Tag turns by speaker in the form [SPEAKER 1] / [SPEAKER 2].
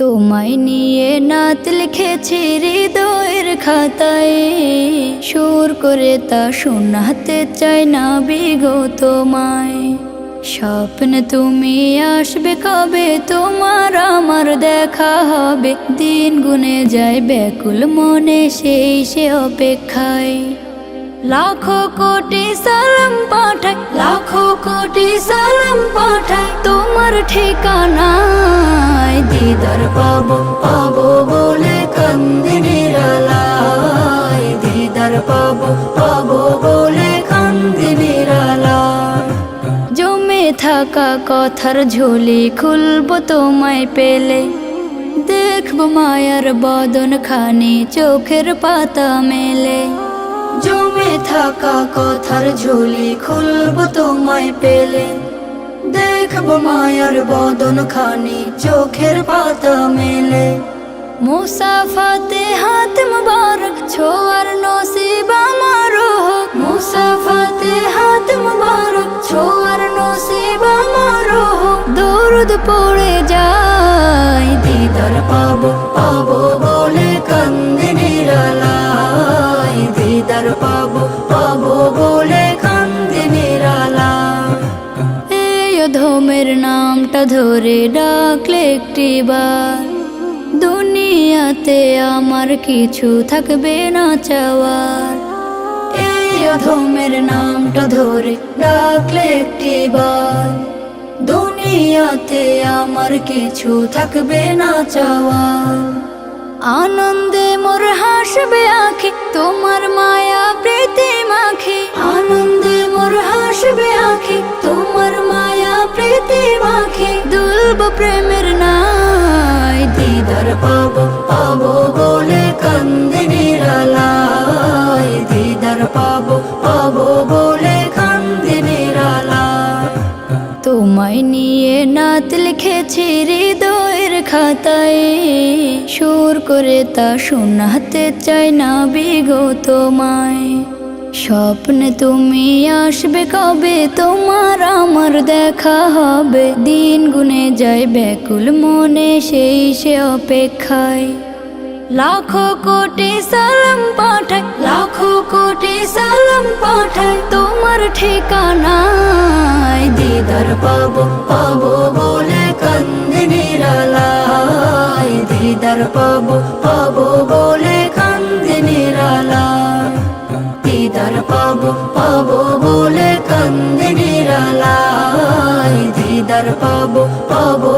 [SPEAKER 1] তোমায় নিয়ে নাত লিখেছি হৃদয়ের খাতায়, সুর করে তা শোনাতে চাই না বিগো তোমায়। স্বপ্ন তুমি আসবে কবে, তোমার আমার দেখা হবে, দিন গুনে যায় ব্যাকুল মনে সেই সে অপেক্ষায়। লাখো কোটি সালাম পাঠাই, লাখো কোটি সালাম পাঠাই তোমার ঠিকানায়। দিদার পাবো পাবো বলে কান্দি নিরালায়, দিদার পাবো পাবো বলে কান্দি নিরালায়। জমে থাকা কথার ঝুলি খুলবো তোমায় পেলে, দেখবো মায়ার বদন খানি চোখের পাতা মেলে। জমে থাকা কথার ঝুলি খুলবো তোমায় পেলে, দেখবো মায়ার বদন খানি চোখের পাতা মেলে। মুসাফাতে হাত মুবারক ছোয়ার নসিব আমার হোক, মুসাফাতে হাত মুবারক ছোয়ার নসিব আমার হোক। দরুদ পড়ে যায় দিদার পাবো পাবো বলে কান্দি নিরালায়, দিদার পাবো পাবো বলে কান্দি নিরালায়। এই অধমের নামটা ধরে ডাকলে একটিবার, দুনিয়াতে আমার কিছু থাকবে না চাওয়ার। এই অধমের নামটা ধরে ডাকলে একটিবার, দুনিয়াতে আমার কিছু থাকবে না চাওয়ার। আনন্দে মোর হাসবে আঁখি তোমার মায়া প্রীতি মাখি, আনন্দে মোর হাসবে আঁখি তোমার মায়া প্রীতি মাখি। দুলব প্রেমের নাই দিদার পাবো পাবো বলে কান্দি নিরালায়, দিদার পাবো পাবো বলে কান্দি নিরালায়। তোমায় নিয়ে নাত লিখেছি হৃদয়ের খাতায়, সুর করে তা শোনাতে চাই না বিগো তোমায়। স্বপ্ন তুমি আসবে কবে, তোমার আমার দেখা হবে, দিন গুনে যায় ব্যাকুল মনে সেই সে অপেক্ষায়। লাখো কোটি সালাম পাঠাই, লাখো কোটি সালাম পাঠাই তোমার ঠিকানায়। দিদার পাবো পাবো বলে কান্দি নিরালায়, দিদার পাবো পাবো বলে কান্দি নিরালায়। দিদার পাবো পাবো বলে কান্দি নিরালায়, দিদার পাবো পাবো